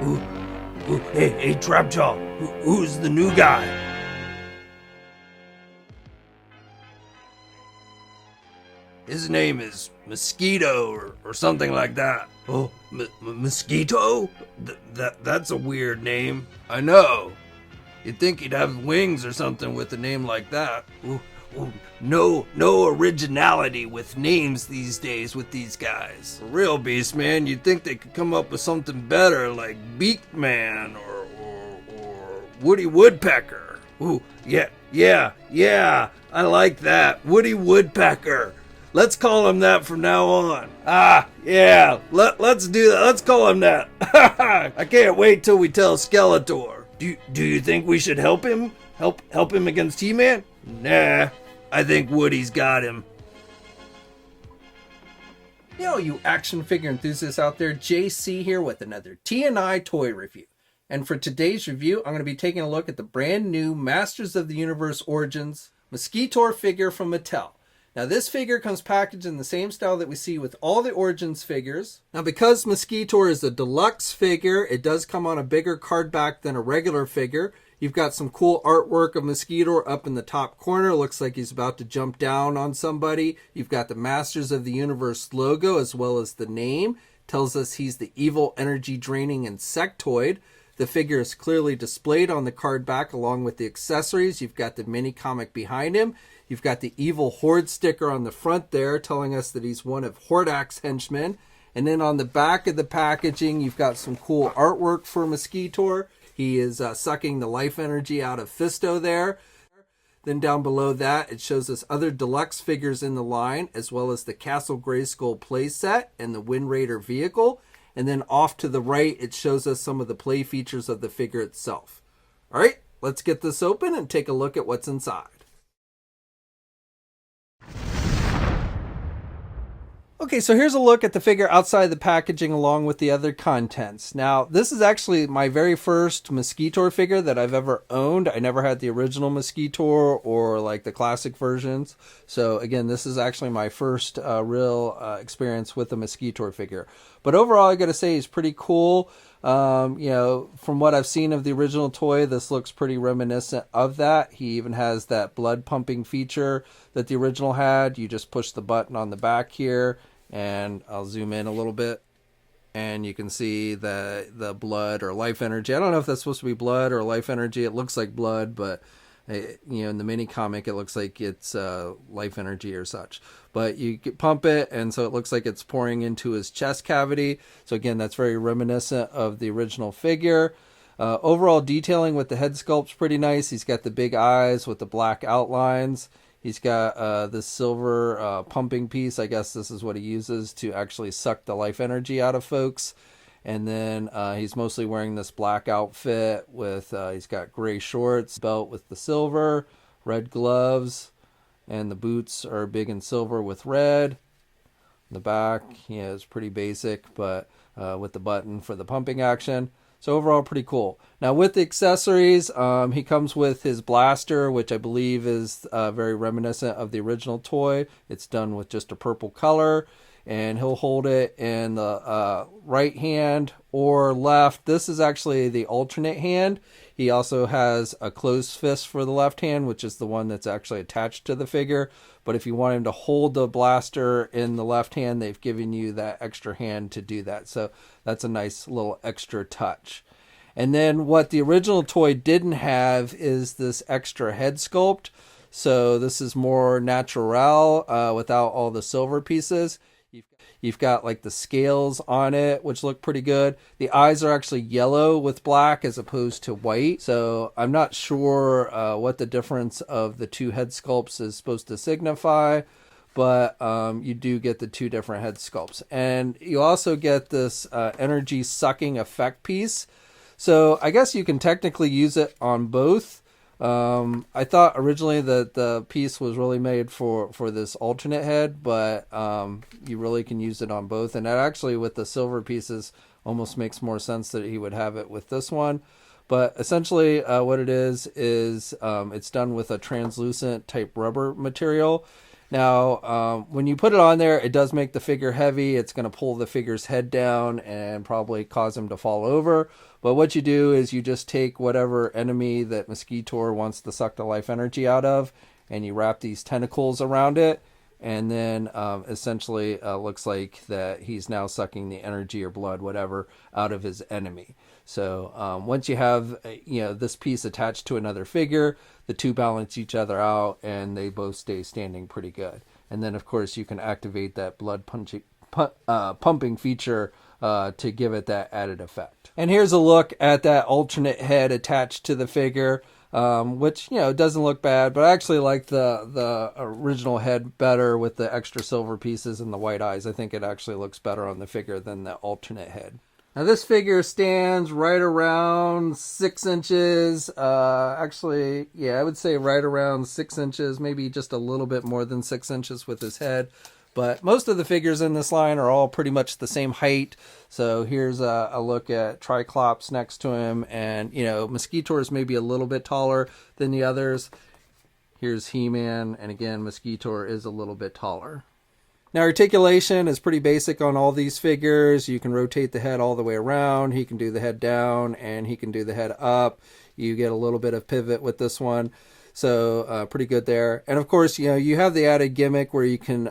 Hey, Trapjaw, who's the new guy? His name is Mosquito or something like that. Oh, Mosquito? That's a weird name. I know. You'd think he'd have wings or something with a name like that. No originality with names these days with these guys. For real, Beast Man, you'd think they could come up with something better like Beak Man or Woody Woodpecker. Ooh, yeah, I like that. Woody Woodpecker. Let's call him that from now on. Yeah, let's do that. Let's call him that. I can't wait till we tell Skeletor. Do you think we should help him? Help him against He-Man? Nah, I think Woody's got him. Yo, you action figure enthusiasts out there, JC here with another T&I toy review. And for today's review, I'm going to be taking a look at the brand new Masters of the Universe Origins Mosquitor figure from Mattel. Now this figure comes packaged in the same style that we see with all the Origins figures. Now because Mosquitor is a deluxe figure, it does come on a bigger card back than a regular figure. You've got some cool artwork of Mosquitor up in the top corner. Looks like he's about to jump down on somebody. You've got the Masters of the Universe logo as well as the name. Tells us he's the evil, energy draining insectoid. The figure is clearly displayed on the card back along with the accessories. You've got the mini comic behind him. You've got the evil Horde sticker on the front there telling us that he's one of Hordak's henchmen. And then on the back of the packaging, you've got some cool artwork for Mosquitor. He is sucking the life energy out of Fisto there. Then down below that, it shows us other deluxe figures in the line, as well as the Castle Grayskull playset and the Wind Raider vehicle. And then off to the right, it shows us some of the play features of the figure itself. All right, let's get this open and take a look at what's inside. Okay, so here's a look at the figure outside the packaging along with the other contents. Now, this is actually my very first Mosquitor figure that I've ever owned. I never had the original Mosquitor or like the classic versions. So again, this is actually my first real experience with a Mosquitor figure. But overall, I gotta say he's pretty cool. You know, from what I've seen of the original toy, this looks pretty reminiscent of that. He even has that blood pumping feature that the original had. You just push the button on the back here, and I'll zoom in a little bit, and you can see the blood or life energy. I don't know if that's supposed to be blood or life energy. It looks like blood, but you know, in the mini comic, it looks like it's life energy or such. But you pump it, and so it looks like it's pouring into his chest cavity. So again, that's very reminiscent of the original figure. Overall detailing with the head sculpt's pretty nice. He's got the big eyes with the black outlines. He's got this silver pumping piece. I guess this is what he uses to actually suck the life energy out of folks. And then he's mostly wearing this black outfit with, he's got gray shorts, belt with the silver, red gloves, and the boots are big and silver with red. The back, yeah, is pretty basic, but with the button for the pumping action. So overall, pretty cool. Now with the accessories, he comes with his blaster, which I believe is very reminiscent of the original toy. It's done with just a purple color, and he'll hold it in the right hand or left. This is actually the alternate hand. He also has a closed fist for the left hand, which is the one that's actually attached to the figure. But if you want him to hold the blaster in the left hand, they've given you that extra hand to do that. So that's a nice little extra touch. And then what the original toy didn't have is this extra head sculpt. So this is more natural without all the silver pieces. You've got like the scales on it, which look pretty good. The eyes are actually yellow with black as opposed to white. So I'm not sure what the difference of the two head sculpts is supposed to signify, but you do get the two different head sculpts. And you also get this energy sucking effect piece. So I guess you can technically use it on both. I thought originally that the piece was really made for this alternate head, but you really can use it on both. And that actually, with the silver pieces, almost makes more sense that he would have it with this one. But essentially what it is it's done with a translucent type rubber material. Now, when you put it on there, it does make the figure heavy. It's going to pull the figure's head down and probably cause him to fall over. But what you do is you just take whatever enemy that Mosquitor wants to suck the life energy out of, and you wrap these tentacles around it. And then essentially looks like that he's now sucking the energy or blood, whatever, out of his enemy. So once you have this piece attached to another figure, the two balance each other out and they both stay standing pretty good. And then of course you can activate that blood pumping feature to give it that added effect. And here's a look at that alternate head attached to the figure. Which doesn't look bad, but I actually like the original head better with the extra silver pieces and the white eyes. I think it actually looks better on the figure than the alternate head. Now this figure stands right around 6 inches. Actually, I would say right around 6 inches, maybe just a little bit more than 6 inches with his head. But most of the figures in this line are all pretty much the same height. So here's a look at Triclops next to him. And, Mosquitor is maybe a little bit taller than the others. Here's He-Man. And again, Mosquitor is a little bit taller. Now, articulation is pretty basic on all these figures. You can rotate the head all the way around. He can do the head down and he can do the head up. You get a little bit of pivot with this one. So pretty good there. And of course, you have the added gimmick where you can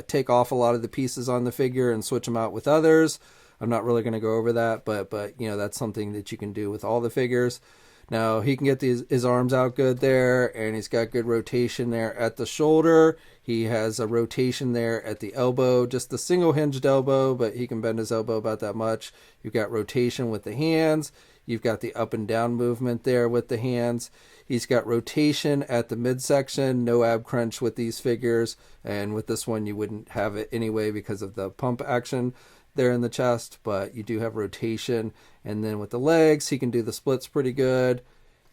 take off a lot of the pieces on the figure and switch them out with others. I'm not really going to go over that, but that's something that you can do with all the figures. Now he can get his arms out good there, and he's got good rotation there at the shoulder. He has a rotation there at the elbow, just a single hinged elbow, but he can bend his elbow about that much. You've got rotation with the hands. You've got the up and down movement there with the hands. He's got rotation at the midsection, no ab crunch with these figures. And with this one, you wouldn't have it anyway because of the pump action there in the chest, but you do have rotation. And then with the legs, he can do the splits pretty good.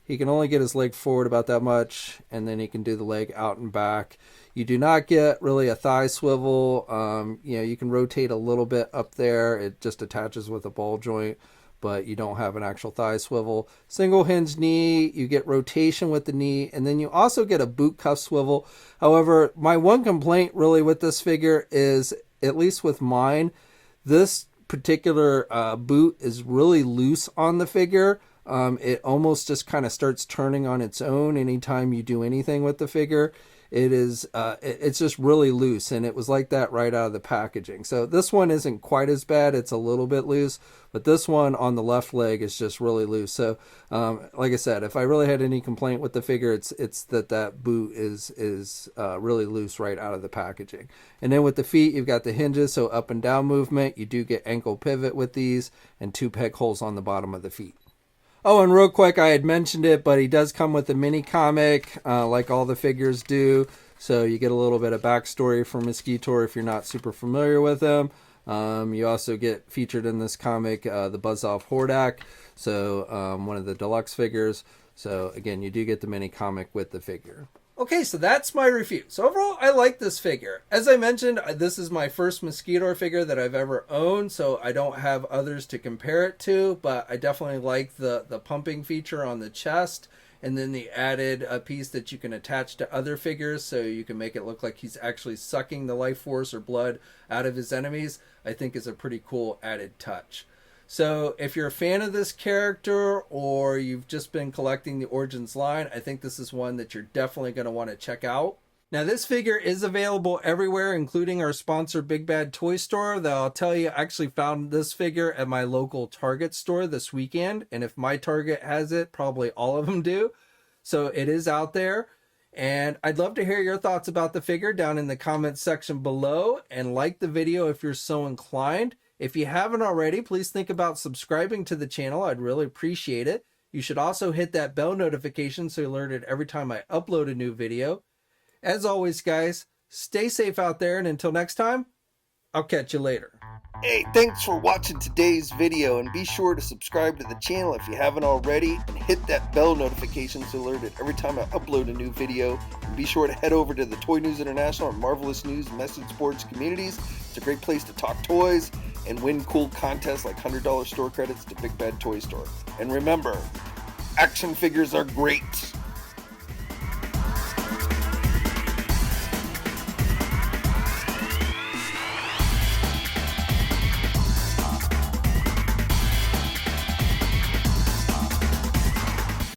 He can only get his leg forward about that much, and then he can do the leg out and back. You do not get really a thigh swivel. You can rotate a little bit up there. It just attaches with a ball joint, but you don't have an actual thigh swivel. Single hinge knee, you get rotation with the knee, and then you also get a boot cuff swivel. However, my one complaint really with this figure is, at least with mine, this particular boot is really loose on the figure. It almost just kind of starts turning on its own anytime you do anything with the figure. It's just really loose, and it was like that right out of the packaging. So this one isn't quite as bad. It's a little bit loose, but this one on the left leg is just really loose. So like I said, if I really had any complaint with the figure, it's that boot is really loose right out of the packaging. And then with the feet, you've got the hinges, so up and down movement. You do get ankle pivot with these, and 2 peg holes on the bottom of the feet. Oh, and real quick, I had mentioned it, but he does come with a mini comic, like all the figures do. So you get a little bit of backstory for Mosquitor if you're not super familiar with him. You also get featured in this comic, the Buzz-Off Hordak, so one of the Deluxe figures. So again, you do get the mini comic with the figure. Okay, so that's my review. So overall, I like this figure. As I mentioned, this is my first Mosquitor figure that I've ever owned, so I don't have others to compare it to, but I definitely like the pumping feature on the chest, and then the added piece that you can attach to other figures so you can make it look like he's actually sucking the life force or blood out of his enemies, I think is a pretty cool added touch. So if you're a fan of this character, or you've just been collecting the Origins line, I think this is one that you're definitely going to want to check out. Now this figure is available everywhere, including our sponsor Big Bad Toy Store. That I'll tell you, I actually found this figure at my local Target store this weekend. And if my Target has it, probably all of them do. So it is out there. And I'd love to hear your thoughts about the figure down in the comments section below. And like the video if you're so inclined. If you haven't already, please think about subscribing to the channel. I'd really appreciate it. You should also hit that bell notification so you're alerted every time I upload a new video. As always, guys, stay safe out there, and until next time, I'll catch you later. Hey, thanks for watching today's video, and be sure to subscribe to the channel if you haven't already, and hit that bell notification so you're alerted every time I upload a new video. And be sure to head over to the Toy News International and Marvelous News Message Boards communities. It's a great place to talk toys and win cool contests like $100 store credits to Big Bad Toy Store. And remember, action figures are great.